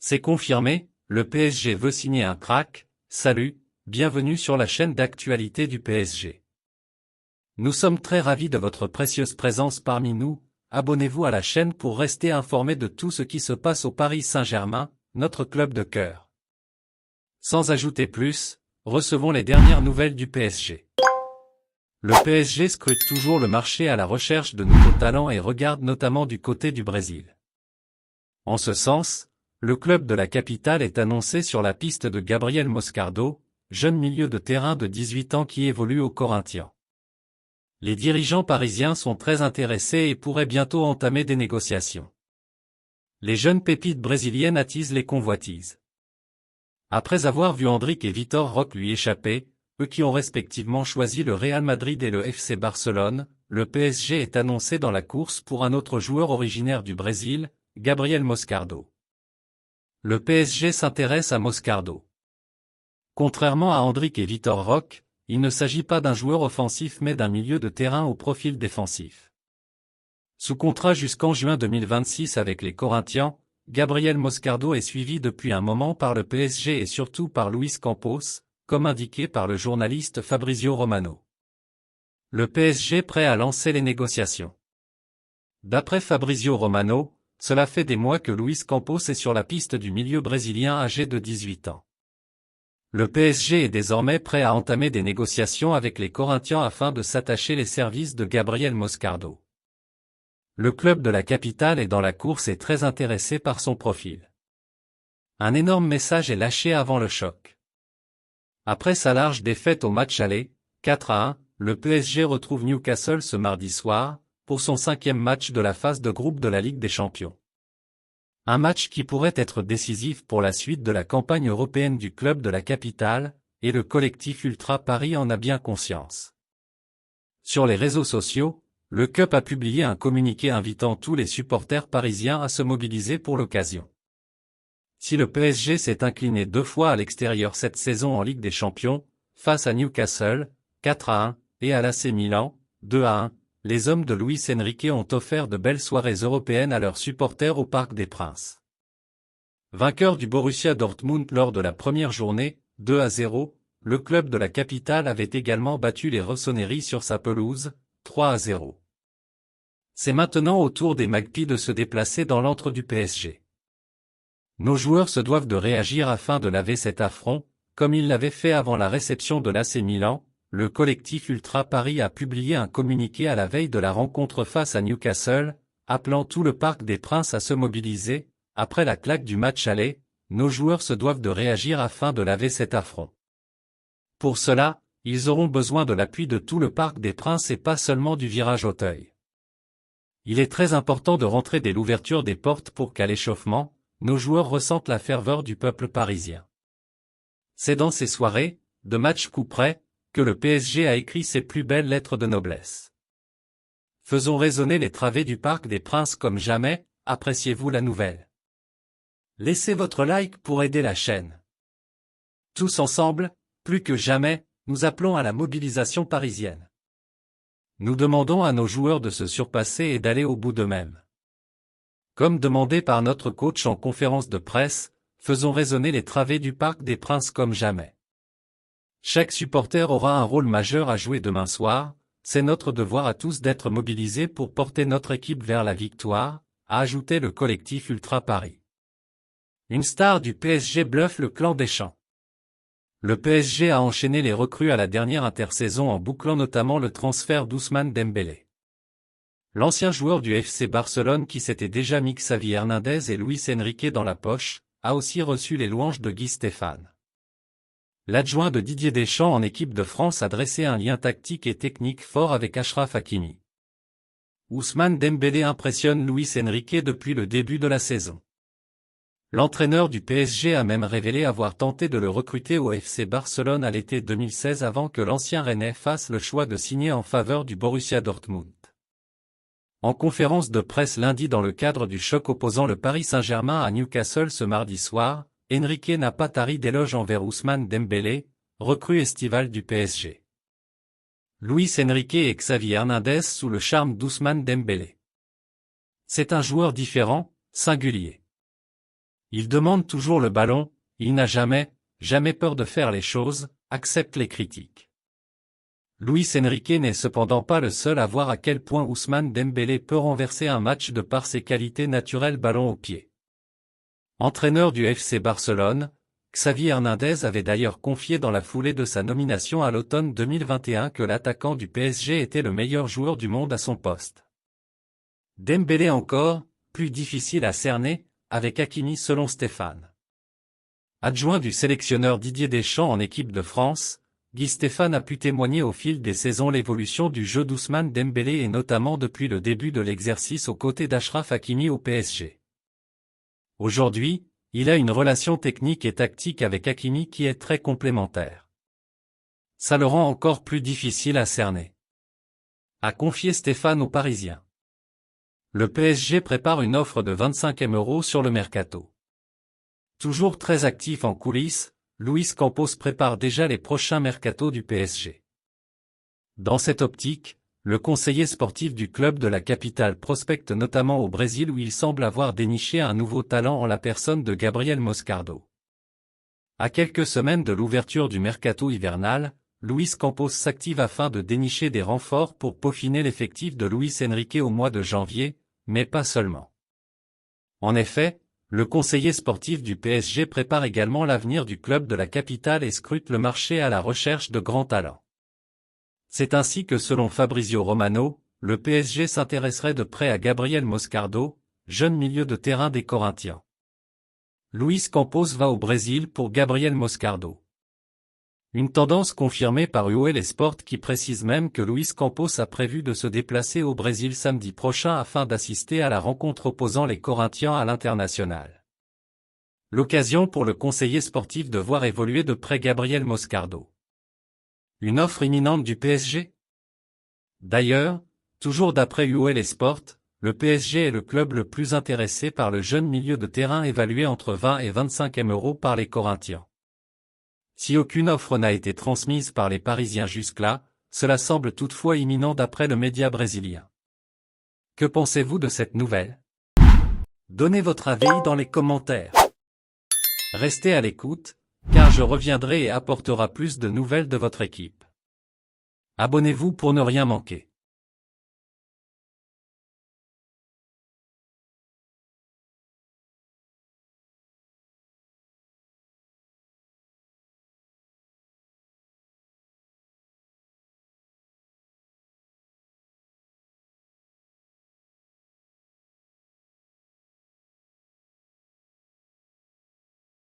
C'est confirmé, le PSG veut signer un crack. Salut, bienvenue sur la chaîne d'actualité du PSG. Nous sommes très ravis de votre précieuse présence parmi nous. Abonnez-vous à la chaîne pour rester informé de tout ce qui se passe au Paris Saint-Germain, notre club de cœur. Sans ajouter plus, recevons les dernières nouvelles du PSG. Le PSG scrute toujours le marché à la recherche de nouveaux talents et regarde notamment du côté du Brésil. En ce sens, le club de la capitale est annoncé sur la piste de Gabriel Moscardo, jeune milieu de terrain de 18 ans qui évolue au Corinthians. Les dirigeants parisiens sont très intéressés et pourraient bientôt entamer des négociations. Les jeunes pépites brésiliennes attisent les convoitises. Après avoir vu Endrick et Vitor Roque lui échapper, eux qui ont respectivement choisi le Real Madrid et le FC Barcelone, le PSG est annoncé dans la course pour un autre joueur originaire du Brésil, Gabriel Moscardo. Le PSG s'intéresse à Moscardo. Contrairement à Endrick et Vitor Roque, il ne s'agit pas d'un joueur offensif mais d'un milieu de terrain au profil défensif. Sous contrat jusqu'en juin 2026 avec les Corinthians, Gabriel Moscardo est suivi depuis un moment par le PSG et surtout par Luis Campos, comme indiqué par le journaliste Fabrizio Romano. Le PSG prêt à lancer les négociations. D'après Fabrizio Romano, cela fait des mois que Luis Campos est sur la piste du milieu brésilien âgé de 18 ans. Le PSG est désormais prêt à entamer des négociations avec les Corinthians afin de s'attacher les services de Gabriel Moscardo. Le club de la capitale est dans la course et très intéressé par son profil. Un énorme message est lâché avant le choc. Après sa large défaite au match aller, 4-1, le PSG retrouve Newcastle ce mardi soir, pour son 5e match de la phase de groupe de la Ligue des Champions. Un match qui pourrait être décisif pour la suite de la campagne européenne du club de la capitale, et le collectif Ultra Paris en a bien conscience. Sur les réseaux sociaux, le club a publié un communiqué invitant tous les supporters parisiens à se mobiliser pour l'occasion. Si le PSG s'est incliné 2 fois à l'extérieur cette saison en Ligue des Champions, face à Newcastle, 4-1, et à l'AC Milan, 2-1, les hommes de Luis Enrique ont offert de belles soirées européennes à leurs supporters au Parc des Princes. Vainqueur du Borussia Dortmund lors de la première journée, 2-0, le club de la capitale avait également battu les Rossoneri sur sa pelouse, 3-0. C'est maintenant au tour des Magpies de se déplacer dans l'antre du PSG. Nos joueurs se doivent de réagir afin de laver cet affront, comme ils l'avaient fait avant la réception de l'AC Milan. Le collectif Ultra Paris a publié un communiqué à la veille de la rencontre face à Newcastle, appelant tout le Parc des Princes à se mobiliser. Après la claque du match aller, nos joueurs se doivent de réagir afin de laver cet affront. Pour cela, ils auront besoin de l'appui de tout le Parc des Princes et pas seulement du virage Auteuil. Il est très important de rentrer dès l'ouverture des portes pour qu'à l'échauffement, nos joueurs ressentent la ferveur du peuple parisien. C'est dans ces soirées, de match coup près, que le PSG a écrit ses plus belles lettres de noblesse. Faisons résonner les travées du Parc des Princes comme jamais, appréciez-vous la nouvelle? Laissez votre like pour aider la chaîne. Tous ensemble, plus que jamais, nous appelons à la mobilisation parisienne. Nous demandons à nos joueurs de se surpasser et d'aller au bout d'eux-mêmes. Comme demandé par notre coach en conférence de presse, faisons résonner les travées du Parc des Princes comme jamais. Chaque supporter aura un rôle majeur à jouer demain soir, c'est notre devoir à tous d'être mobilisés pour porter notre équipe vers la victoire, a ajouté le collectif Ultra Paris. Une star du PSG bluffe le clan Deschamps. Le PSG a enchaîné les recrues à la dernière intersaison en bouclant notamment le transfert d'Ousmane Dembélé. L'ancien joueur du FC Barcelone qui s'était déjà mis Xavi Hernandez et Luis Enrique dans la poche, a aussi reçu les louanges de Guy Stéphane. L'adjoint de Didier Deschamps en équipe de France a dressé un lien tactique et technique fort avec Achraf Hakimi. Ousmane Dembélé impressionne Luis Enrique depuis le début de la saison. L'entraîneur du PSG a même révélé avoir tenté de le recruter au FC Barcelone à l'été 2016 avant que l'ancien Rennais fasse le choix de signer en faveur du Borussia Dortmund. En conférence de presse lundi dans le cadre du choc opposant le Paris Saint-Germain à Newcastle ce mardi soir, Enrique n'a pas tari d'éloges envers Ousmane Dembélé, recrue estivale du PSG. Luis Enrique et Xavi Hernandez sous le charme d'Ousmane Dembélé. C'est un joueur différent, singulier. Il demande toujours le ballon, il n'a jamais peur de faire les choses, accepte les critiques. Luis Enrique n'est cependant pas le seul à voir à quel point Ousmane Dembélé peut renverser un match de par ses qualités naturelles ballon au pied. Entraîneur du FC Barcelone, Xavi Hernandez avait d'ailleurs confié dans la foulée de sa nomination à l'automne 2021 que l'attaquant du PSG était le meilleur joueur du monde à son poste. Dembélé encore, plus difficile à cerner, avec Hakimi selon Stéphane. Adjoint du sélectionneur Didier Deschamps en équipe de France, Guy Stéphane a pu témoigner au fil des saisons l'évolution du jeu d'Ousmane Dembélé et notamment depuis le début de l'exercice aux côtés d'Achraf Hakimi au PSG. Aujourd'hui, il a une relation technique et tactique avec Hakimi qui est très complémentaire. Ça le rend encore plus difficile à cerner, a confié Stéphane aux Parisiens. Le PSG prépare une offre de 25 M € sur le mercato. Toujours très actif en coulisses, Luis Campos prépare déjà les prochains mercatos du PSG. Dans cette optique, le conseiller sportif du club de la capitale prospecte notamment au Brésil où il semble avoir déniché un nouveau talent en la personne de Gabriel Moscardo. À quelques semaines de l'ouverture du mercato hivernal, Luis Campos s'active afin de dénicher des renforts pour peaufiner l'effectif de Luis Enrique au mois de janvier, mais pas seulement. En effet, le conseiller sportif du PSG prépare également l'avenir du club de la capitale et scrute le marché à la recherche de grands talents. C'est ainsi que selon Fabrizio Romano, le PSG s'intéresserait de près à Gabriel Moscardo, jeune milieu de terrain des Corinthians. Luis Campos va au Brésil pour Gabriel Moscardo. Une tendance confirmée par UOL Sport qui précise même que Luis Campos a prévu de se déplacer au Brésil samedi prochain afin d'assister à la rencontre opposant les Corinthians à l'international. L'occasion pour le conseiller sportif de voir évoluer de près Gabriel Moscardo. Une offre imminente du PSG? D'ailleurs, toujours d'après UOL Sport, le PSG est le club le plus intéressé par le jeune milieu de terrain évalué entre 20 et 25 M € par les Corinthians. Si aucune offre n'a été transmise par les Parisiens jusque-là, cela semble toutefois imminent d'après le média brésilien. Que pensez-vous de cette nouvelle? Donnez votre avis dans les commentaires. Restez à l'écoute, car je reviendrai et apportera plus de nouvelles de votre équipe. Abonnez-vous pour ne rien manquer.